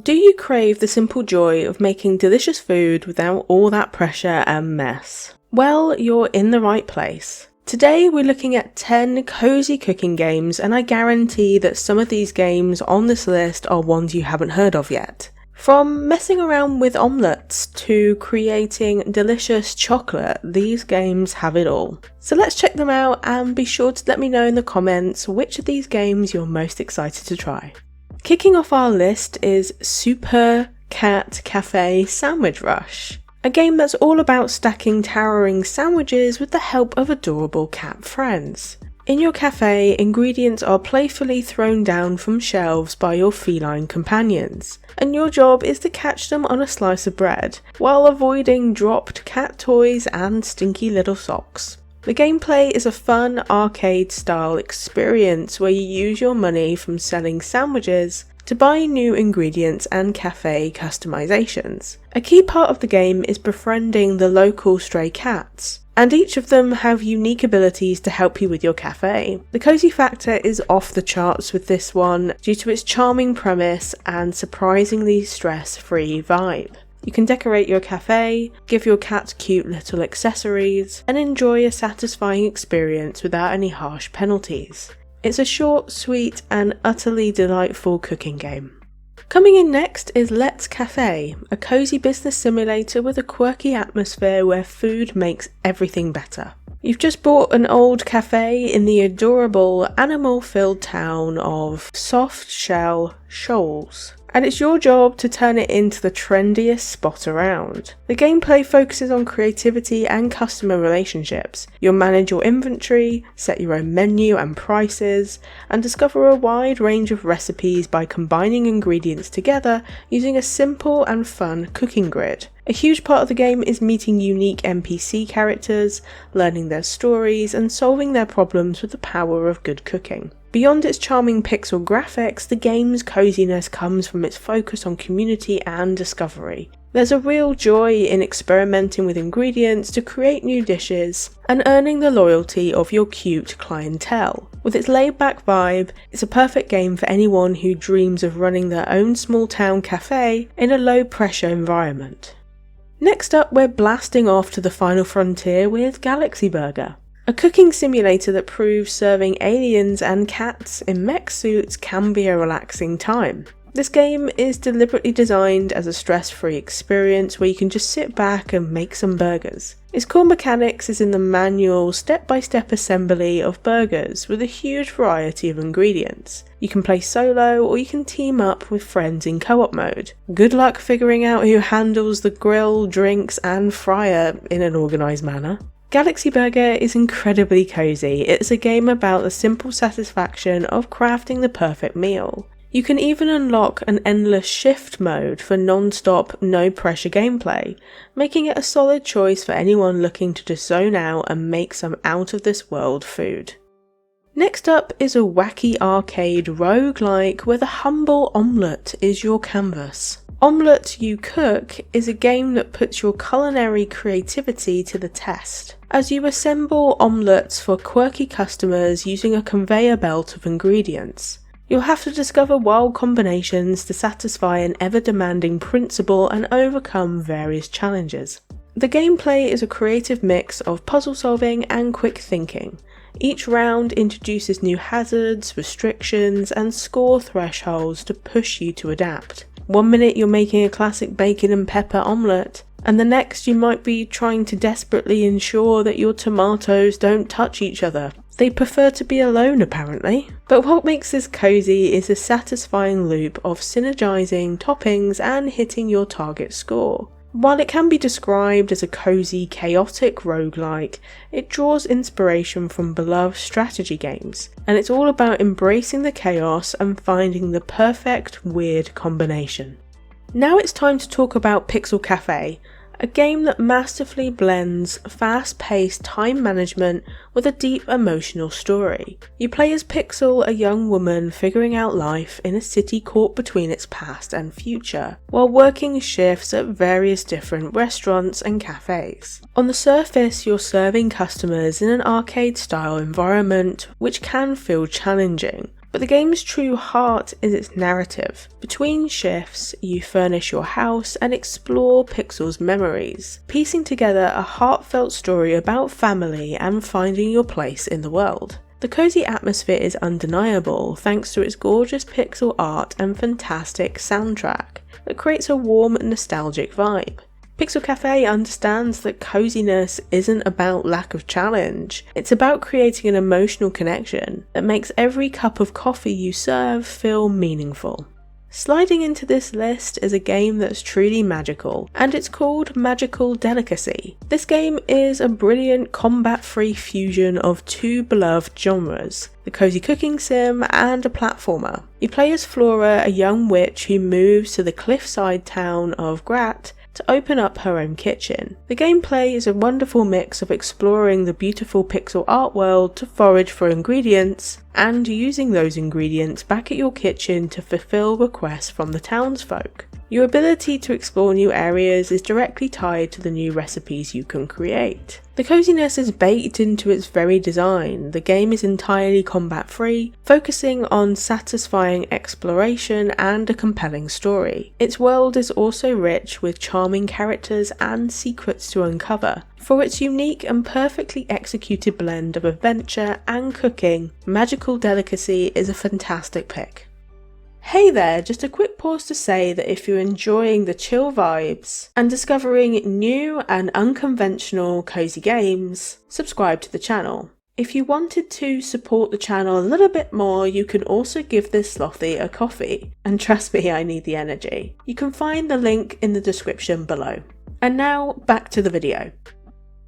Do you crave the simple joy of making delicious food without all that pressure and mess? Well, you're in the right place. Today we're looking at 10 cozy cooking games, and I guarantee that some of these games on this list are ones you haven't heard of yet. From messing around with omelettes to creating delicious chocolate, these games have it all. So let's check them out and be sure to let me know in the comments which of these games you're most excited to try. Kicking off our list is Supurr Cat Café Sandwich Rush, a game that's all about stacking towering sandwiches with the help of adorable cat friends. In your cafe, ingredients are playfully thrown down from shelves by your feline companions, and your job is to catch them on a slice of bread, while avoiding dropped cat toys and stinky little socks. The gameplay is a fun arcade-style experience where you use your money from selling sandwiches to buy new ingredients and cafe customizations. A key part of the game is befriending the local stray cats, and each of them have unique abilities to help you with your cafe. The cozy factor is off the charts with this one due to its charming premise and surprisingly stress-free vibe. You can decorate your cafe, give your cat cute little accessories, and enjoy a satisfying experience without any harsh penalties. It's a short, sweet, and utterly delightful cooking game. Coming in next is Let's Café, a cozy business simulator with a quirky atmosphere where food makes everything better. You've just bought an old cafe in the adorable animal-filled town of Soft Shell Shoals, and it's your job to turn it into the trendiest spot around. The gameplay focuses on creativity and customer relationships. You'll manage your inventory, set your own menu and prices, and discover a wide range of recipes by combining ingredients together using a simple and fun cooking grid. A huge part of the game is meeting unique NPC characters, learning their stories, and solving their problems with the power of good cooking. Beyond its charming pixel graphics, the game's coziness comes from its focus on community and discovery. There's a real joy in experimenting with ingredients to create new dishes and earning the loyalty of your cute clientele. With its laid-back vibe, it's a perfect game for anyone who dreams of running their own small-town cafe in a low-pressure environment. Next up, we're blasting off to the final frontier with Galaxy Burger, a cooking simulator that proves serving aliens and cats in mech suits can be a relaxing time. This game is deliberately designed as a stress-free experience where you can just sit back and make some burgers. Its core mechanics is in the manual step-by-step assembly of burgers with a huge variety of ingredients. You can play solo or you can team up with friends in co-op mode. Good luck figuring out who handles the grill, drinks and fryer in an organised manner. Galaxy Burger is incredibly cozy. It's a game about the simple satisfaction of crafting the perfect meal. You can even unlock an endless shift mode for non-stop, no-pressure gameplay, making it a solid choice for anyone looking to just zone out and make some out-of-this-world food. Next up is a wacky arcade roguelike where the humble omelette is your canvas. Omelet You Cook is a game that puts your culinary creativity to the test, as you assemble omelettes for quirky customers using a conveyor belt of ingredients. You'll have to discover wild combinations to satisfy an ever-demanding principal and overcome various challenges. The gameplay is a creative mix of puzzle solving and quick thinking. Each round introduces new hazards, restrictions, and score thresholds to push you to adapt. One minute you're making a classic bacon and pepper omelette, and the next you might be trying to desperately ensure that your tomatoes don't touch each other. They prefer to be alone apparently. But what makes this cozy is a satisfying loop of synergizing toppings and hitting your target score. While it can be described as a cozy, chaotic roguelike, it draws inspiration from beloved strategy games, and it's all about embracing the chaos and finding the perfect weird combination. Now it's time to talk about Pixel Cafe, a game that masterfully blends fast-paced time management with a deep emotional story. You play as Pixel, a young woman figuring out life in a city caught between its past and future, while working shifts at various different restaurants and cafes. On the surface, you're serving customers in an arcade-style environment, which can feel challenging. But the game's true heart is its narrative. Between shifts, you furnish your house and explore Pixel's memories, piecing together a heartfelt story about family and finding your place in the world. The cozy atmosphere is undeniable thanks to its gorgeous pixel art and fantastic soundtrack that creates a warm and nostalgic vibe. Pixel Café understands that coziness isn't about lack of challenge, it's about creating an emotional connection that makes every cup of coffee you serve feel meaningful. Sliding into this list is a game that's truly magical, and it's called Magical Delicacy. This game is a brilliant combat-free fusion of two beloved genres, the cozy cooking sim and a platformer. You play as Flora, a young witch who moves to the cliffside town of Grat to open up her own kitchen. The gameplay is a wonderful mix of exploring the beautiful pixel art world to forage for ingredients, and using those ingredients back at your kitchen to fulfill requests from the townsfolk. Your ability to explore new areas is directly tied to the new recipes you can create. The coziness is baked into its very design. The game is entirely combat-free, focusing on satisfying exploration and a compelling story. Its world is also rich with charming characters and secrets to uncover. For its unique and perfectly executed blend of adventure and cooking, Magical Delicacy is a fantastic pick. Hey there, just a quick pause to say that if you're enjoying the chill vibes and discovering new and unconventional cozy games, subscribe to the channel. If you wanted to support the channel a little bit more, you can also give this Slothee a coffee. And trust me, I need the energy. You can find the link in the description below. And now, back to the video.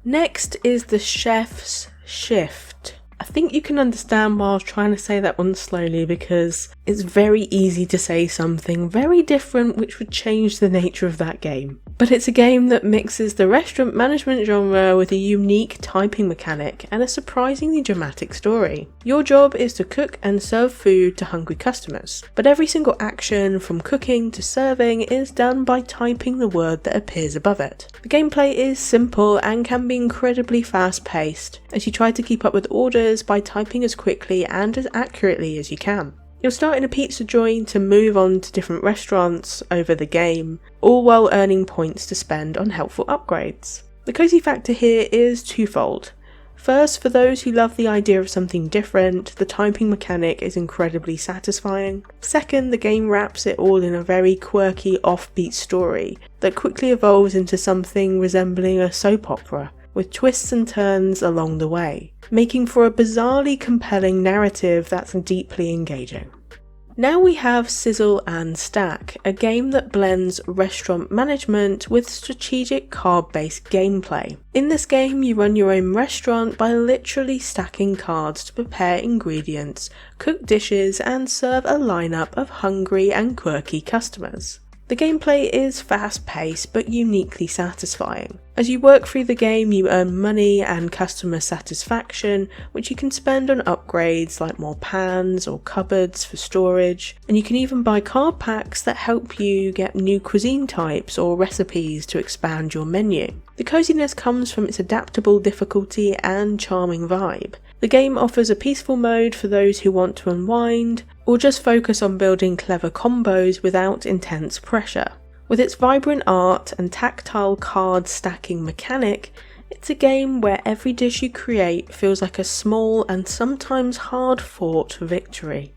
Next is the Chef's Shift. I think you can understand why I was trying to say that one slowly, because it's very easy to say something very different which would change the nature of that game. But it's a game that mixes the restaurant management genre with a unique typing mechanic and a surprisingly dramatic story. Your job is to cook and serve food to hungry customers, but every single action from cooking to serving is done by typing the word that appears above it. The gameplay is simple and can be incredibly fast paced, as you try to keep up with orders by typing as quickly and as accurately as you can. You'll start in a pizza joint to move on to different restaurants over the game, all while earning points to spend on helpful upgrades. The cozy factor here is twofold. First, for those who love the idea of something different, the typing mechanic is incredibly satisfying. Second, the game wraps it all in a very quirky, offbeat story that quickly evolves into something resembling a soap opera, with twists and turns along the way, making for a bizarrely compelling narrative that's deeply engaging. Now we have Sizzle Stack, a game that blends restaurant management with strategic card-based gameplay. In this game, you run your own restaurant by literally stacking cards to prepare ingredients, cook dishes, and serve a lineup of hungry and quirky customers. The gameplay is fast-paced but uniquely satisfying. As you work through the game, you earn money and customer satisfaction, which you can spend on upgrades like more pans or cupboards for storage, and you can even buy card packs that help you get new cuisine types or recipes to expand your menu. The coziness comes from its adaptable difficulty and charming vibe. The game offers a peaceful mode for those who want to unwind, or just focus on building clever combos without intense pressure. With its vibrant art and tactile card stacking mechanic, it's a game where every dish you create feels like a small and sometimes hard-fought victory.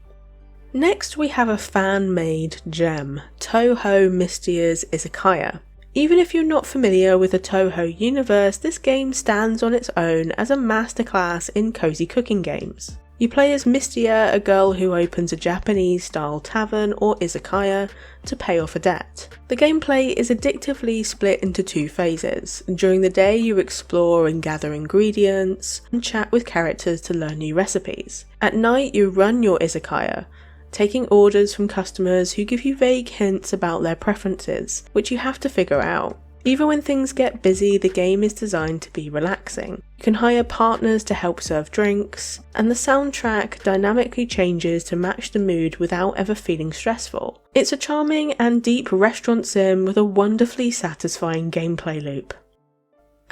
Next we have a fan-made gem, Touhou Mystia's Izakaya. Even if you're not familiar with the Touhou universe, this game stands on its own as a masterclass in cozy cooking games. You play as Mystia, a girl who opens a Japanese-style tavern or izakaya to pay off a debt. The gameplay is addictively split into two phases. During the day you explore and gather ingredients, and chat with characters to learn new recipes. At night you run your izakaya, taking orders from customers who give you vague hints about their preferences, which you have to figure out. Even when things get busy, the game is designed to be relaxing. You can hire partners to help serve drinks, and the soundtrack dynamically changes to match the mood without ever feeling stressful. It's a charming and deep restaurant sim with a wonderfully satisfying gameplay loop.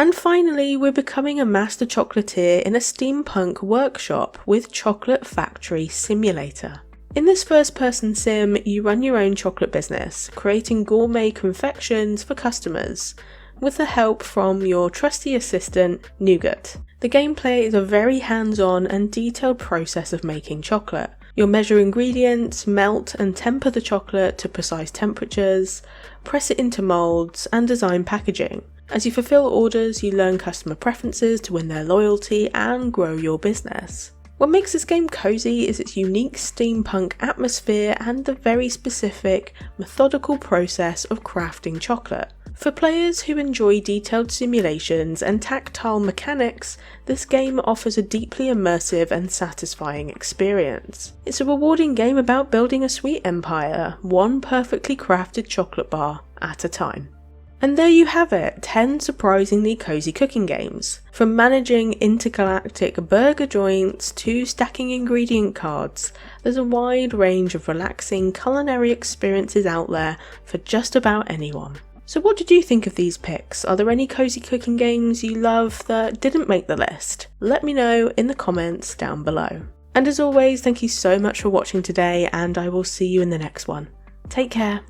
And finally, we're becoming a master chocolatier in a steampunk workshop with Chocolate Factory Simulator. In this first-person sim, you run your own chocolate business, creating gourmet confections for customers, with the help from your trusty assistant, Nougat. The gameplay is a very hands-on and detailed process of making chocolate. You'll measure ingredients, melt and temper the chocolate to precise temperatures, press it into moulds, and design packaging. As you fulfill orders, you learn customer preferences to win their loyalty and grow your business. What makes this game cozy is its unique steampunk atmosphere and the very specific, methodical process of crafting chocolate. For players who enjoy detailed simulations and tactile mechanics, this game offers a deeply immersive and satisfying experience. It's a rewarding game about building a sweet empire, one perfectly crafted chocolate bar at a time. And there you have it, 10 surprisingly cozy cooking games. From managing intergalactic burger joints to stacking ingredient cards, there's a wide range of relaxing culinary experiences out there for just about anyone. So what did you think of these picks? Are there any cozy cooking games you love that didn't make the list? Let me know in the comments down below. And as always, thank you so much for watching today, and I will see you in the next one. Take care.